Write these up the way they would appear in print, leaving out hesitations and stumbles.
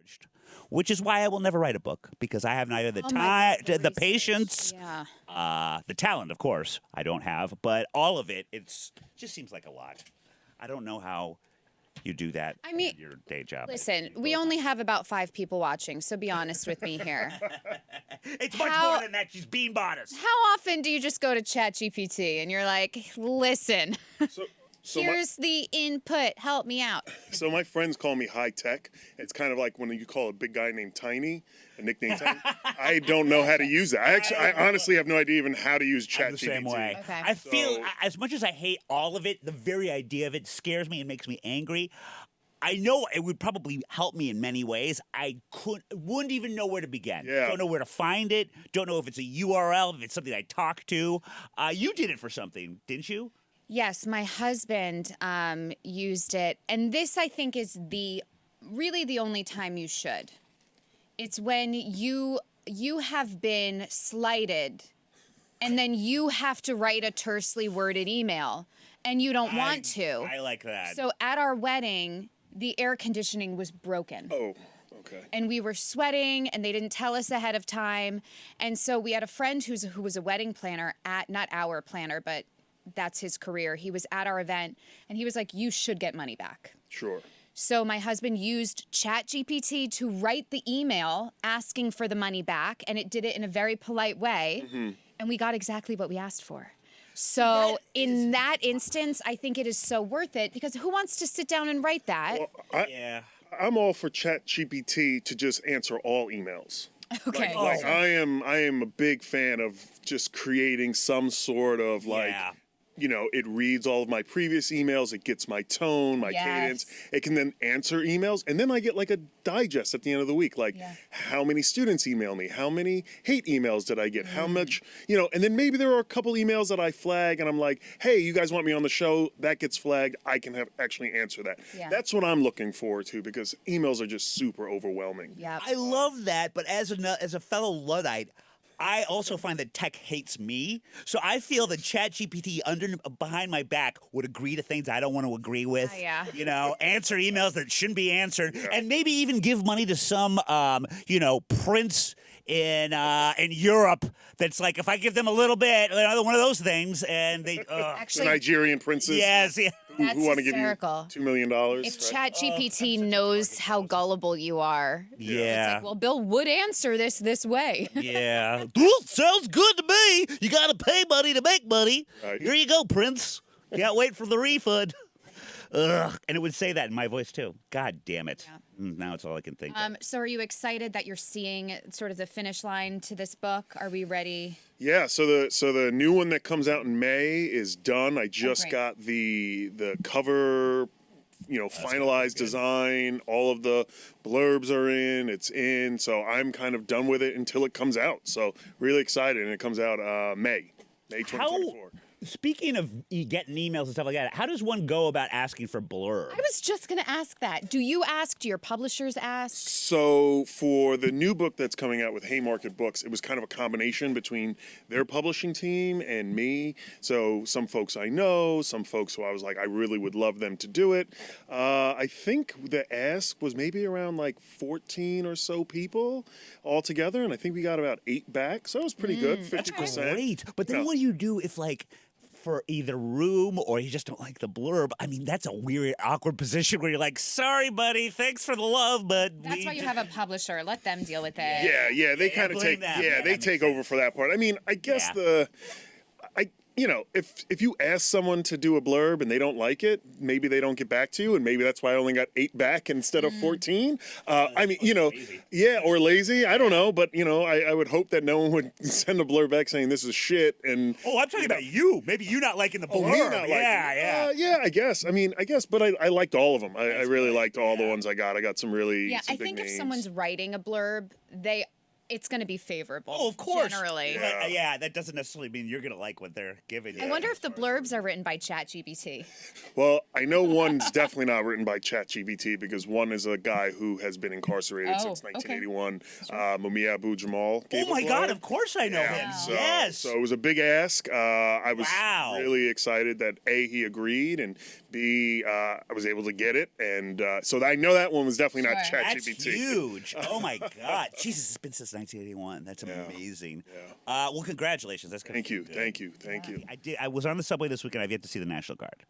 discouraged, which is why I will never write a book, because I have neither the time, the patience, the talent, of course, I don't have, but all of it, just seems like a lot. I don't know how you do that in your day job. Listen, we only have about 5 people watching, so be honest with me here. It's much more than that. She's bean bought us. How often do you just go to Chat GPT and you're like, listen, here's the input, help me out? So my friends call me high tech. It's kind of like when you call a big guy named Tiny, a nickname Tiny. I don't know how to use that. I honestly have no idea even how to use Chat GPT. The same way. Okay. I feel, as much as I hate all of it, the very idea of it scares me and makes me angry. I know it would probably help me in many ways. I wouldn't even know where to begin. Yeah. Don't know where to find it. Don't know if it's a URL, if it's something I talk to. You did it for something, didn't you? Yes, my husband used it, and this I think is really the only time you should. It's when you have been slighted, and then you have to write a tersely worded email, and you don't want to. I like that. So at our wedding, the air conditioning was broken. Oh, okay. And we were sweating, and they didn't tell us ahead of time, and so we had a friend who was a wedding planner not our planner, but that's his career. He was at our event, and he was like, you should get money back. Sure. So my husband used Chat GPT to write the email asking for the money back, and it did it in a very polite way, and we got exactly what we asked for. So in that instance, I think it is so worth it, because who wants to sit down and write that? Well, I'm all for Chat GPT to just answer all emails. Okay. Like I am a big fan of just creating some sort of it reads all of my previous emails, it gets my tone, my cadence, it can then answer emails, and then I get like a digest at the end of the week, like how many students email me, how many hate emails did I get, how much, and then maybe there are a couple emails that I flag and I'm like, hey, you guys want me on the show? That gets flagged, I can actually answer that. Yeah. That's what I'm looking forward to, because emails are just super overwhelming. Yep. I love that, but as a fellow Luddite, I also find that tech hates me. So I feel that ChatGPT behind my back would agree to things I don't want to agree with. Answer emails that shouldn't be answered, and maybe even give money to some, prince in Europe. That's like, if I give them a little bit, another one of those things, and they actually the Nigerian princes. Yes, who want to give you $2 million. If ChatGPT knows how gullible you are, it's like, well, Bill would answer this way. Yeah. Well, sounds good to me. You got to pay money to make money. Right. Here you go, Prince. Can't wait for the refund. Ugh. And it would say that in my voice, too. God damn it. Yeah. Now it's all I can think of. So are you excited that you're seeing sort of the finish line to this book? Are we ready? Yeah, so the new one that comes out in May is done. I just got the cover, finalized design. All of the blurbs are in. It's in. So I'm kind of done with it until it comes out. So really excited. And it comes out May 2024. Speaking of getting emails and stuff like that, how does one go about asking for blurb? I was just going to ask that. Do you ask? Do your publishers ask? So for the new book that's coming out with Haymarket Books, it was kind of a combination between their publishing team and me. So some folks I know, some folks who I was like, I really would love them to do it. I think the ask was maybe around like 14 or so people all together, and I think we got about 8 back. So it was pretty good, 50%. That's great. But then what do you do if, like, for either room or you just don't like the blurb? I mean, that's a weird, awkward position where you're like, sorry, buddy, thanks for the love, but that's why you have a publisher. Let them deal with it. Yeah, they kind of take they take over for that part. I mean, I guess if you ask someone to do a blurb and they don't like it, maybe they don't get back to you, and maybe that's why I only got 8 back instead of 14. I mean, lazy. Or lazy. I don't know, but I would hope that no one would send a blurb back saying this is shit. And I'm talking about you. Maybe you not liking the blurb. Me not liking it. Yeah, I guess. But I liked all of them. I really liked all the ones I got. I got some really. Yeah, some I think big if names. someone's writing a blurb, they it's going to be favorable. Oh, of course. Generally. Yeah, that doesn't necessarily mean you're going to like what they're giving you. I wonder if the blurbs are written by Chat GPT. Well, I know one's definitely not written by Chat GPT because one is a guy who has been incarcerated since 1981. Mumia Abu Jamal. Oh my God, of course I know him. Yes. So it was a big ask. I was really excited that A, he agreed, and B, I was able to get it. And so I know that one was definitely not Chat GPT. That's huge. Oh my God. Jesus, it's been since 1981. That's amazing. Yeah. Well, congratulations. That's Thank you. I was on the subway this weekend. I've yet to see the National Guard.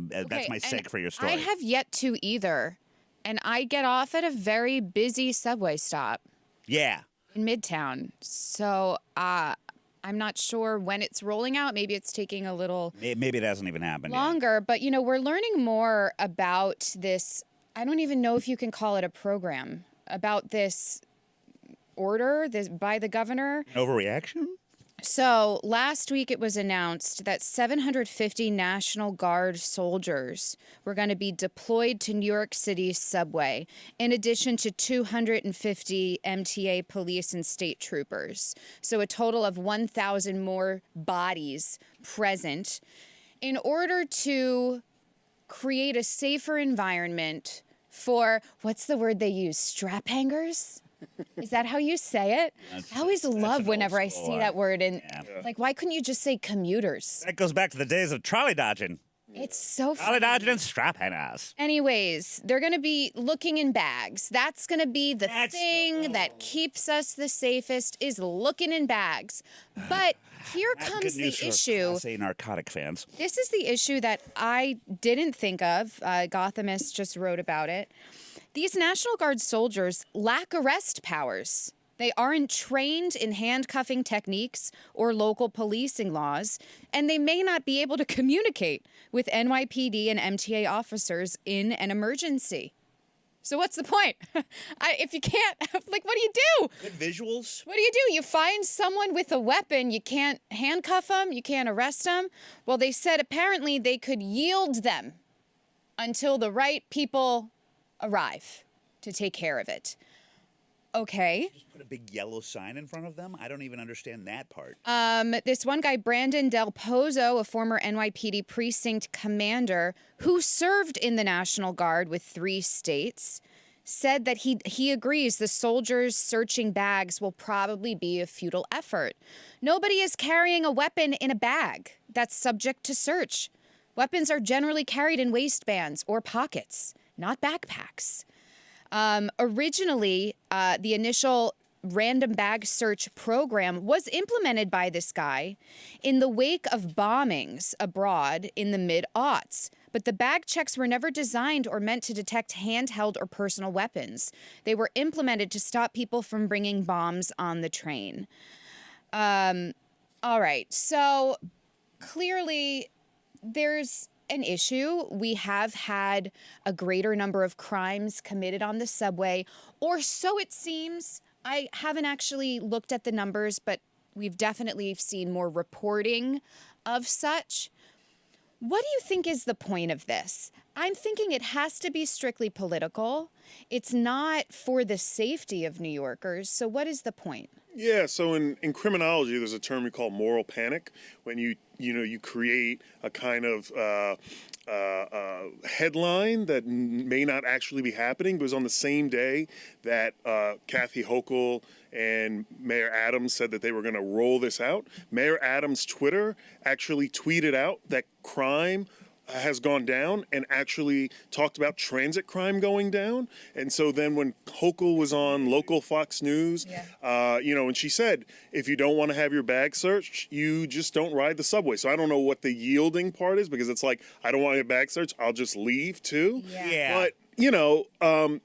That's my seg for your story. I have yet to either. And I get off at a very busy subway stop. Yeah. In Midtown. So I'm not sure when it's rolling out. Maybe it's taking a little... Maybe it hasn't even happened longer. Yet. But, you know, we're learning more about this. I don't even know if you can call it a program. About this order by the governor. Overreaction? So last week it was announced that 750 National Guard soldiers were going to be deployed to New York City's subway, in addition to 250 MTA police and state troopers. So a total of 1,000 more bodies present in order to create a safer environment for, what's the word they use, strap hangers? Is that how you say it? I always love whenever I see that word. And like, why couldn't you just say commuters? That goes back to the days of trolley dodging. It's so funny. Trolley dodging and strap hangers. Anyways, they're going to be looking in bags. That's going to be the thing that keeps us the safest, is looking in bags. But here comes the issue. Say narcotic fans. This is the issue that I didn't think of. Gothamist just wrote about it. These National Guard soldiers lack arrest powers. They aren't trained in handcuffing techniques or local policing laws, and they may not be able to communicate with NYPD and MTA officers in an emergency. So what's the point? If you can't, like, what do you do? Good visuals. What do? You find someone with a weapon, you can't handcuff them, you can't arrest them. Well, they said apparently they could yield them until the right people arrive to take care of it. Okay. Just put a big yellow sign in front of them? I don't even understand that part. This one guy, Brandon Del Pozo, a former NYPD precinct commander who served in the National Guard with 3 states, said that he agrees the soldiers searching bags will probably be a futile effort. Nobody is carrying a weapon in a bag that's subject to search. Weapons are generally carried in waistbands or pockets, not backpacks. Originally, the initial random bag search program was implemented by this guy in the wake of bombings abroad in the mid-aughts. But the bag checks were never designed or meant to detect handheld or personal weapons. They were implemented to stop people from bringing bombs on the train. All right, so clearly there's an issue. We have had a greater number of crimes committed on the subway, or so it seems. I haven't actually looked at the numbers, but we've definitely seen more reporting of such. What do you think is the point of this? I'm thinking it has to be strictly political. It's not for the safety of New Yorkers. So what is the point? Yeah, so in criminology, there's a term we call moral panic, when you create a kind of headline that may not actually be happening, but it was on the same day that Kathy Hochul and Mayor Adams said that they were going to roll this out. Mayor Adams' Twitter actually tweeted out that crime has gone down, and actually talked about transit crime going down. And so then when Hochul was on local Fox News, and she said, if you don't want to have your bag searched, you just don't ride the subway. So I don't know what the yielding part is, because it's like, I don't want your bag searched, I'll just leave too. Yeah. But,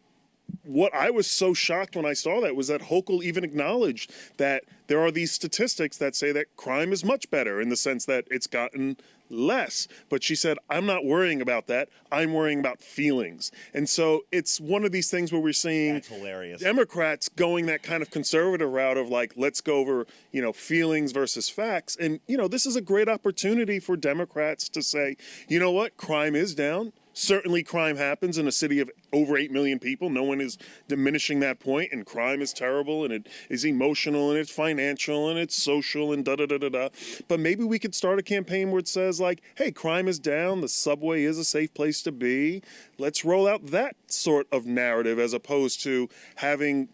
what I was so shocked when I saw that was that Hochul even acknowledged that there are these statistics that say that crime is much better, in the sense that it's gotten less. But she said, I'm not worrying about that. I'm worrying about feelings. And so it's one of these things where we're seeing That's hilarious. Democrats going that kind of conservative route of like, let's go over, feelings versus facts. And, this is a great opportunity for Democrats to say, you know what, crime is down. certainly crime happens in a city of over 8 million people. No one is diminishing that point, and crime is terrible, and it is emotional, and it's financial, and it's social, and da-da-da-da-da. But maybe we could start a campaign where it says, like, hey, crime is down, the subway is a safe place to be. Let's roll out that sort of narrative as opposed to having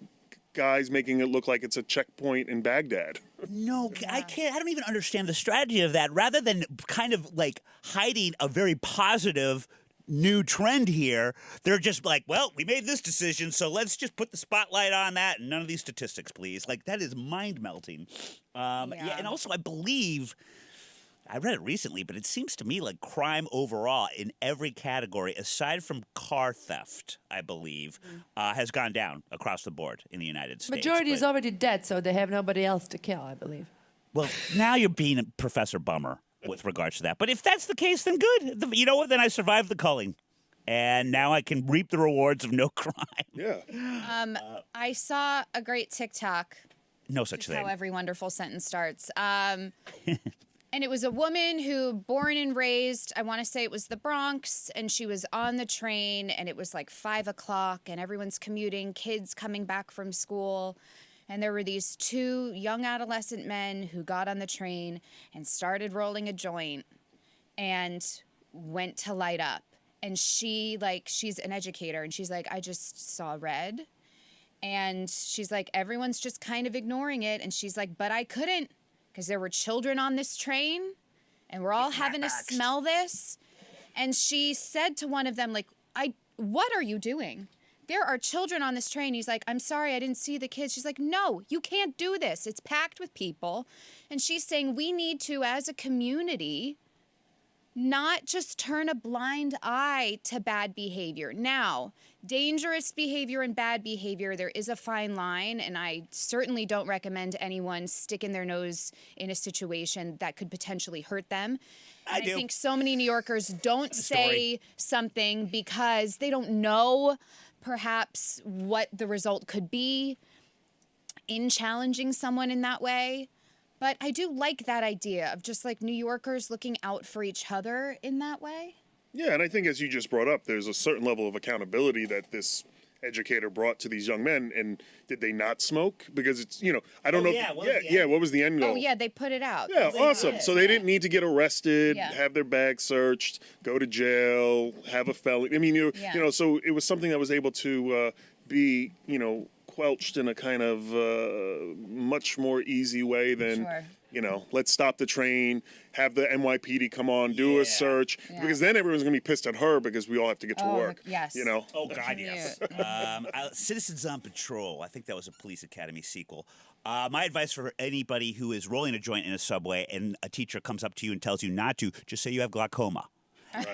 guys making it look like it's a checkpoint in Baghdad. No, I can't. I don't even understand the strategy of that. Rather than kind of like hiding a very positive new trend here, they're just like, well, we made this decision, so let's just put the spotlight on that and none of these statistics, please. Like, that is mind-melting. Yeah, and also I believe, I read it recently, but it seems to me like crime overall in every category, aside from car theft, I believe, has gone down across the board in the United States. Majority is already dead, so they have nobody else to kill, I believe. Well, now you're being a Professor Bummer with regards to that. But if that's the case, then good. You know what? Then I survived the culling. And now I can reap the rewards of no crime. Yeah. I saw a great TikTok. No such thing. How every wonderful sentence starts. And it was a woman who, born and raised, I want to say it was the Bronx, and she was on the train, and it was like 5 o'clock, and everyone's commuting, kids coming back from school. And there were these 2 young adolescent men who got on the train and started rolling a joint and went to light up. And she's an educator, and she's like, I just saw red. And she's like, everyone's just kind of ignoring it. And she's like, but I couldn't. Because there were children on this train, and we're all having to smell this. And she said to one of them, like, what are you doing? There are children on this train. He's like, I'm sorry, I didn't see the kids. She's like, no, you can't do this. It's packed with people. And she's saying we need to, as a community, not just turn a blind eye to bad behavior. Now, dangerous behavior and bad behavior, there is a fine line, and I certainly don't recommend anyone sticking their nose in a situation that could potentially hurt them. I think so many New Yorkers don't say something because they don't know perhaps what the result could be in challenging someone in that way. But I do like that idea of just like New Yorkers looking out for each other in that way. Yeah, and I think as you just brought up, there's a certain level of accountability that this educator brought to these young men. And did they not smoke? Because it's, I don't know. What was the end goal? Oh, yeah, they put it out. Yeah, awesome. So they didn't need to get arrested, have their bag searched, go to jail, have a felony. I mean, so it was something that was able to be, quelched in a kind of much more easy way than, let's stop the train, have the NYPD come on, do a search, because then everyone's going to be pissed at her because we all have to get to work. Yes. Oh, God, yes. Citizens on Patrol. I think that was a Police Academy sequel. My advice for anybody who is rolling a joint in a subway and a teacher comes up to you and tells you not to, just say you have glaucoma.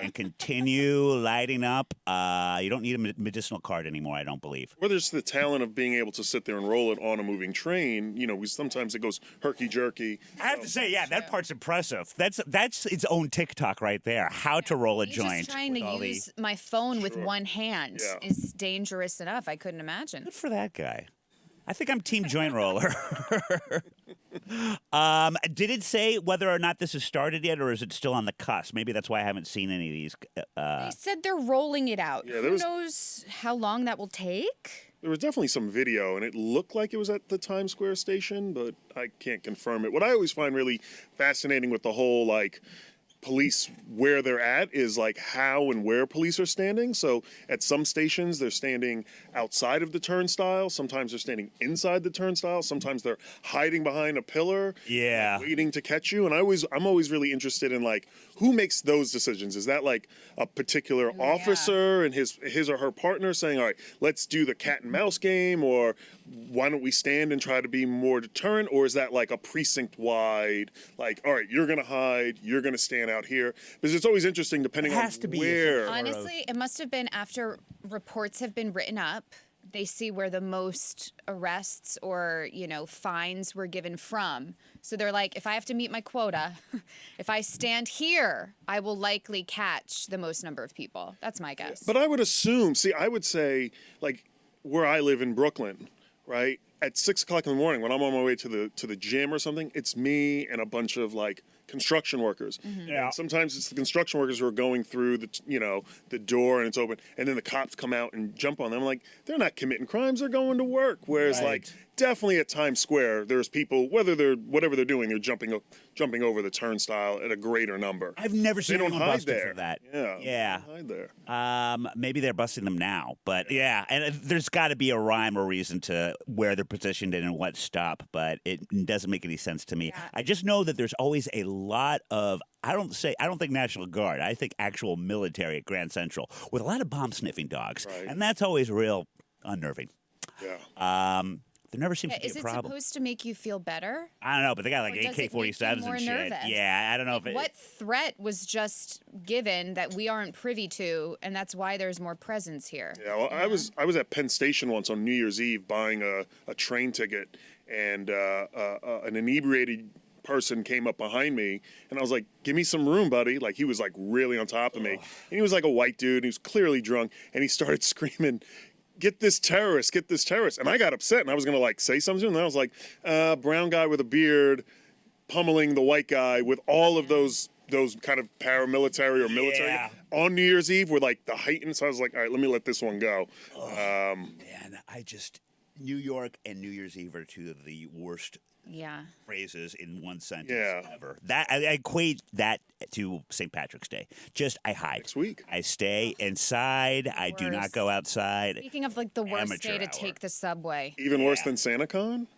And continue lighting up. You don't need a medicinal card anymore, I don't believe. Or there's the talent of being able to sit there and roll it on a moving train. Sometimes it goes herky-jerky. I have to say, that part's impressive. That's its own TikTok right there. How to roll a joint. Just trying to use my phone with one hand is dangerous enough. I couldn't imagine. Good for that guy. I think I'm team joint roller. Did it say whether or not this has started yet, or is it still on the cusp? Maybe that's why I haven't seen any of these. They said they're rolling it out. Yeah, Who knows how long that will take? There was definitely some video, and it looked like it was at the Times Square station, but I can't confirm it. What I always find really fascinating with the whole, police where they're at is how and where police are standing. So at some stations they're standing outside of the turnstile, sometimes they're standing inside the turnstile, sometimes they're hiding behind a pillar, waiting to catch you. And I'm always really interested in who makes those decisions. Is that a particular officer and his or her partner saying, all right, let's do the cat and mouse game, or why don't we stand and try to be more deterrent? Or is that a precinct wide, all right, you're gonna hide, you're gonna stand out here? Because it's always interesting depending on where. Honestly, it must have been after reports have been written up, they see where the most arrests or, fines were given from. So they're like, if I have to meet my quota, if I stand here, I will likely catch the most number of people. That's my guess. But I would assume, I would say, where I live in Brooklyn, right? At 6 o'clock in the morning, when I'm on my way to the gym or something, it's me and a bunch of construction workers. Yeah. And sometimes it's the construction workers who are going through the door and it's open, and then the cops come out and jump on them. I'm like, they're not committing crimes, they're going to work. Whereas like definitely at Times Square, there's people, whatever they're doing, they're jumping over the turnstile at a greater number. I've never seen They don't anyone hide busted there. for that. Yeah. Yeah. They don't hide there. Maybe they're busting them now, but yeah, and there's got to be a rhyme or reason to where they're positioned and what stop, but it doesn't make any sense to me. Yeah. I just know that there's always a lot of I don't think National Guard. I think actual military at Grand Central with a lot of bomb sniffing dogs, and that's always real unnerving. Yeah. There never seems to be Is a it problem. supposed to make you feel better? I don't know, but they got like Or does it make you AK-47s more and shit. nervous? Yeah, I don't know if it. What threat was just given that we aren't privy to, and that's why there's more presence here? Yeah, well, I was at Penn Station once on New Year's Eve buying a train ticket, and an inebriated person came up behind me, and I was like, "Give me some room, buddy!" Like he was like really on top of me, and he was like a white dude, and he was clearly drunk, and he started screaming, "Get this terrorist! Get this terrorist!" And I got upset, and I was gonna like say something to him, and I was like, "Brown guy with a beard pummeling the white guy with all of those kind of paramilitary or military on New Year's Eve were like the heightened." So I was like, "All right, let me let this one go." Man, New York and New Year's Eve are two of the worst phrases in one sentence ever. That I equate that to St. Patrick's Day. Just I hide. Next week. I stay inside. I do not go outside. Speaking of like the worst Amateur day to hour. take the subway. Even worse than SantaCon?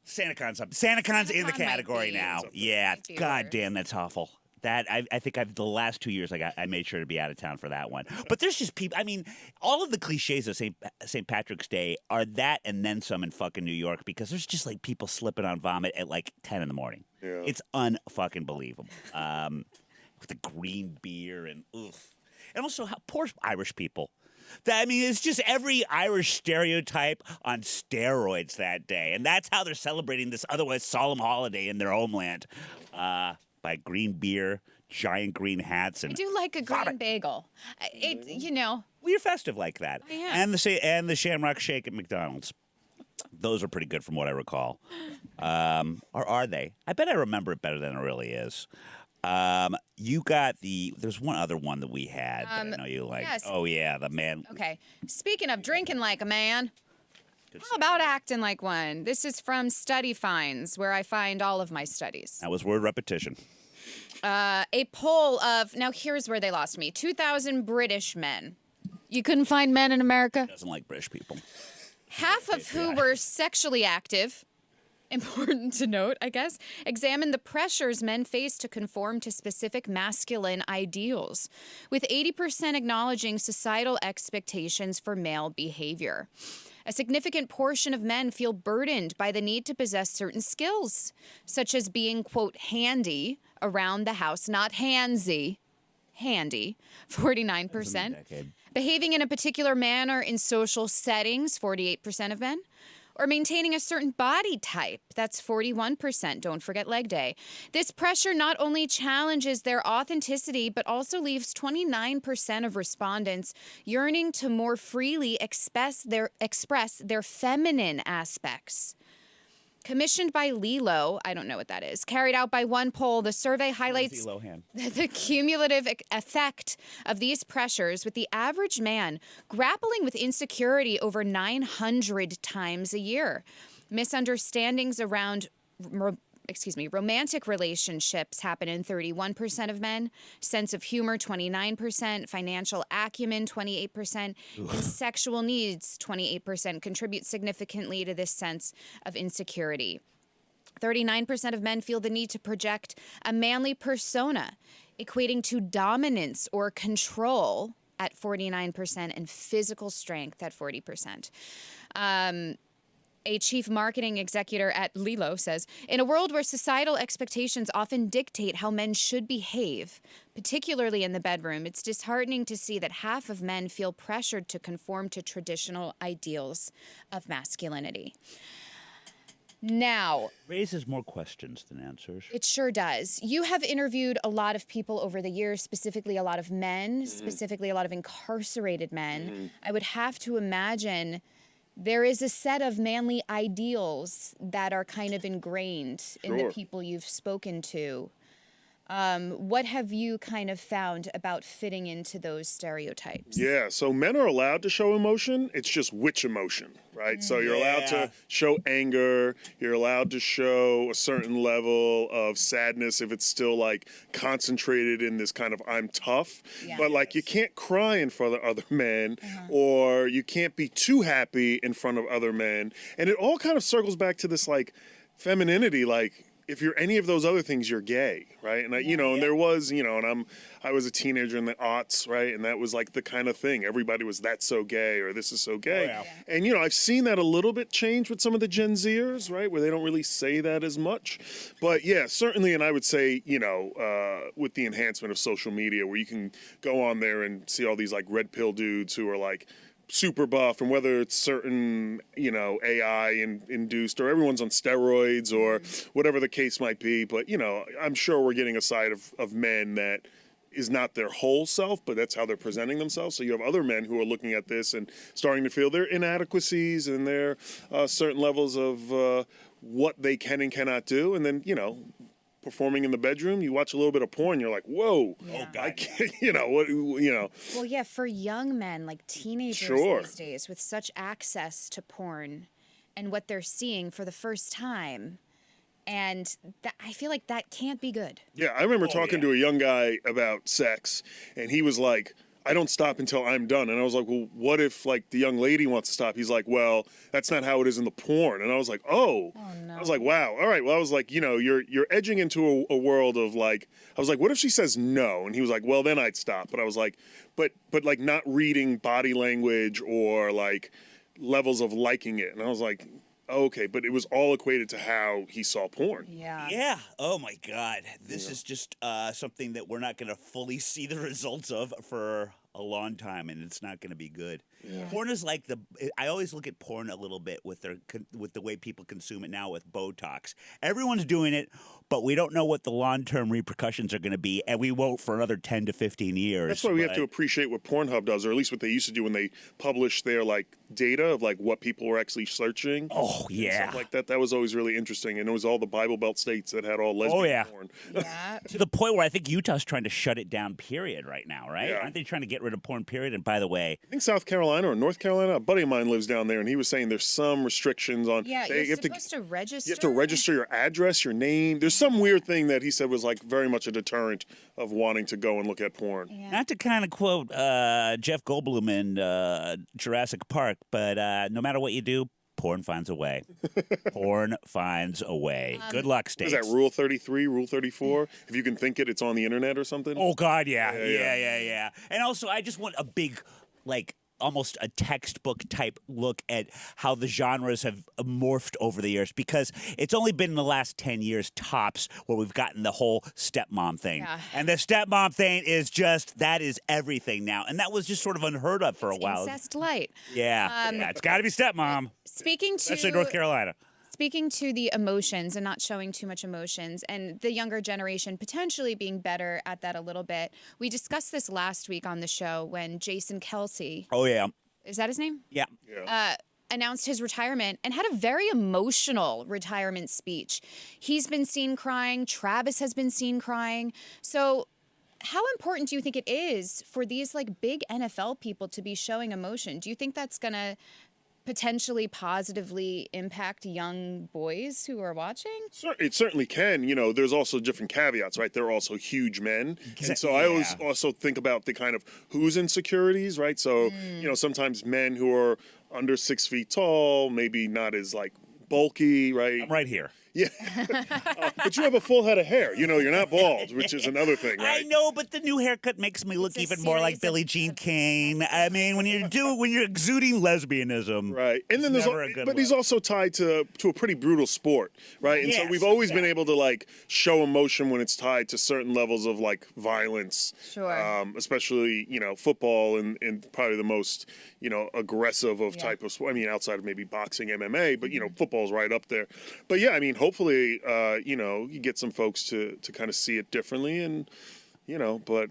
SantaCon's up. SantaCon's in the SantaCon might category be- now. might Yeah. be God worse. damn, that's awful. That I think the last 2 years I made sure to be out of town for that one. But there's just people. I mean, all of the cliches of St. Patrick's Day are that and then some in fucking New York because there's just like people slipping on vomit at like 10 in the morning. Yeah. It's unfucking believable. With the green beer and and also poor Irish people. I mean, it's just every Irish stereotype on steroids that day, and that's how they're celebrating this otherwise solemn holiday in their homeland. By green beer, giant green hats, and I do like a green vomit. bagel. Well, you're festive like that. I am. And the Shamrock Shake at McDonald's. Those are pretty good from what I recall. Or are they? I bet I remember it better than it really is. You got there's one other one that we had that I know you like. yes. Oh, yeah, the man. Okay. Speaking of drinking like a man, how about acting like one? This is from Study Finds, where I find all of my studies. That was word repetition. A poll of, now here's where they lost me, 2,000 British men. You couldn't find men in America? Doesn't like British people. Half of who were sexually active, important to note, I guess, examined the pressures men face to conform to specific masculine ideals, with 80% acknowledging societal expectations for male behavior. A significant portion of men feel burdened by the need to possess certain skills, such as being, quote, handy around the house, not handsy, handy, 49%. Behaving in a particular manner in social settings, 48% of men. Or maintaining a certain body type, that's 41%. Don't forget leg day. This pressure not only challenges their authenticity, but also leaves 29% of respondents yearning to more freely express their feminine aspects. Commissioned by Lilo, I don't know what that is, carried out by one poll, the survey highlights the cumulative effect of these pressures, with the average man grappling with insecurity over 900 times a year. Misunderstandings around romantic relationships happen in 31% of men, sense of humor 29%, financial acumen 28%, and sexual needs 28% contribute significantly to this sense of insecurity. 39% of men feel the need to project a manly persona, equating to dominance or control at 49% and physical strength at 40%. A chief marketing executive at Lilo says, in a world where societal expectations often dictate how men should behave, particularly in the bedroom, it's disheartening to see that half of men feel pressured to conform to traditional ideals of masculinity. Now, Raises more questions than answers. it sure does. You have interviewed a lot of people over the years, specifically a lot of men, specifically a lot of incarcerated men. I would have to imagine there is a set of manly ideals that are kind of ingrained in the Sure. people you've spoken to. What have you kind of found about fitting into those stereotypes? Yeah, so men are allowed to show emotion. It's just which emotion, right? So you're allowed to show anger. You're allowed to show a certain level of sadness if it's still like concentrated in this kind of I'm tough. Yeah. But like you can't cry in front of other men or you can't be too happy in front of other men. And it all kind of circles back to this like femininity, like if you're any of those other things, you're gay, right? And and there was, and I was a teenager in the aughts, right? And that was like the kind of thing. Everybody was that's so gay or this is so gay. Oh, yeah. And I've seen that a little bit change with some of the Gen Zers, right? Where they don't really say that as much. But yeah, certainly, and I would say, with the enhancement of social media where you can go on there and see all these like red pill dudes who are like super buff, and whether it's certain AI induced or everyone's on steroids or whatever the case might be, but I'm sure we're getting a side of men that is not their whole self, but that's how they're presenting themselves. So you have other men who are looking at this and starting to feel their inadequacies and their certain levels of what they can and cannot do, and then performing in the bedroom, you watch a little bit of porn, you're like, whoa, I can't, Well, yeah, for young men, like teenagers these days, with such access to porn and what they're seeing for the first time, and I feel like that can't be good. Yeah, I remember talking to a young guy about sex, and he was like, I don't stop until I'm done. And I was like, well, what if like the young lady wants to stop? He's like, well, that's not how it is in the porn. And I was like, oh no. I was like, wow. All right. Well, I was like, you're edging into a world of like, I was like, what if she says no? And he was like, well, then I'd stop. But I was like, but like not reading body language or like levels of liking it. And I was like, okay, but it was all equated to how he saw porn. Yeah. Yeah. Oh my God. This is just something that we're not going to fully see the results of for a long time, and it's not going to be good. Yeah. Porn is like I always look at porn a little bit with the way people consume it now with Botox. Everyone's doing it, but we don't know what the long-term repercussions are going to be, and we won't for another 10 to 15 years. That's why we have to appreciate what Pornhub does, or at least what they used to do when they published their like data of like what people were actually searching. Oh yeah, stuff like that. That was always really interesting, and it was all the Bible Belt states that had all lesbian porn. Yeah. To the point where I think Utah's trying to shut it down. Period. Right now, right? Yeah. Aren't they trying to get rid of porn? Period. And by the way, I think South Carolina or North Carolina, a buddy of mine lives down there, and he was saying there's some restrictions on. Yeah, you're supposed to register. You have to register your address, your name. There's some weird thing that he said was like very much a deterrent of wanting to go and look at porn. Yeah. Not to kind of quote Jeff Goldblum in Jurassic Park, but no matter what you do, porn finds a way. Porn finds a way. Good luck, states. Is that Rule 33, Rule 34? If you can think it, it's on the internet or something? Oh, God, yeah. And also, I just want a big, like, almost a textbook type look at how the genres have morphed over the years, because it's only been in the last 10 years tops where we've gotten the whole stepmom thing. Yeah. And the stepmom thing is just, that is everything now. And that was just sort of unheard of for a while. Incest light. Yeah. It's got to be stepmom. Especially North Carolina. Speaking to the emotions and not showing too much emotions, and the younger generation potentially being better at that a little bit. We discussed this last week on the show when Jason Kelsey. Oh, yeah. Is that his name? Yeah. Announced his retirement and had a very emotional retirement speech. He's been seen crying. Travis has been seen crying. So how important do you think it is for these like big NFL people to be showing emotion? Do you think that's going to potentially positively impact young boys who are watching? It certainly can. There's also different caveats, right? They're also huge men. And so I always also think about the kind of whose insecurities, right? So, sometimes men who are under 6 feet tall, maybe not as like bulky, right? I'm right here. Yeah. But you have a full head of hair. You're not bald, which is another thing, right? I know, but the new haircut makes me look even more like Billie Jean King. I mean, when you're exuding lesbianism. Right. And then he's also tied to a pretty brutal sport, right? And so we've always been able to like show emotion when it's tied to certain levels of like violence. Sure. Especially, football and probably the most, aggressive of type of sport. I mean, outside of maybe boxing, MMA, but football's right up there. But yeah, I mean, hopefully, you get some folks to kind of see it differently, and You know, but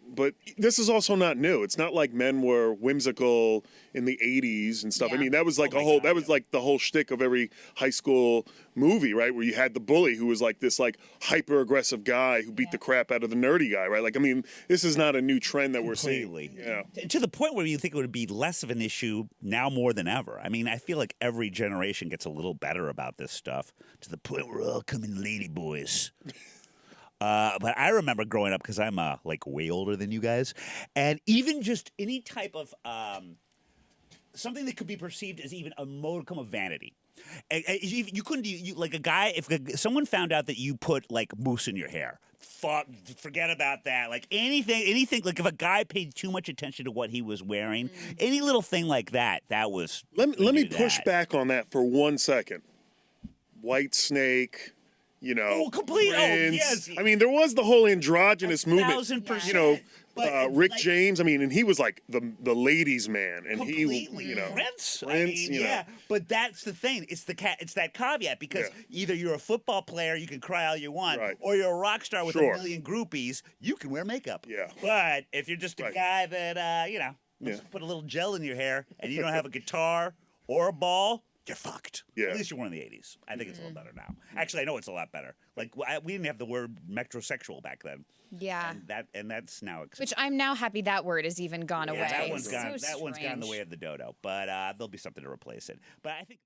this is also not new. It's not like men were whimsical in the 80s and stuff. I mean, that was like like the whole shtick of every high school movie, right? Where you had the bully who was like this like hyper aggressive guy who beat the crap out of the nerdy guy, right? Like, I mean, this is not a new trend that we're seeing. Yeah. To the point where you think it would be less of an issue now more than ever. I mean, I feel like every generation gets a little better about this stuff to the point where we're all coming lady boys. But I remember growing up, because I'm like way older than you guys, and even just any type of something that could be perceived as even a modicum of vanity. You couldn't like a guy, if someone found out that you put like mousse in your hair, forget about that. Like anything like if a guy paid too much attention to what he was wearing, any little thing like that was. Let me push back on that for 1 second. White Snake. You know, complete. Prince. Yes. I mean, there was the whole androgynous movement. 1,000%. You know, Rick James. I mean, and he was like the ladies' man, and completely. he, you know, Prince. I mean, yeah. But that's the thing. It's it's that caveat because either you're a football player, you can cry all you want, or you're a rock star with a million groupies, you can wear makeup. Yeah. But if you're just a guy that you know, put a little gel in your hair and you don't have a guitar or a ball, you're fucked. Yeah. At least you're one of the 80s. I think it's a little better now. Actually, I know it's a lot better. Like, we didn't have the word metrosexual back then. Yeah. And that's now accepted. Which I'm now happy that word has even gone away. That one's gone. So That one's gone in the strange. way of the dodo. But there'll be something to replace it. But I think.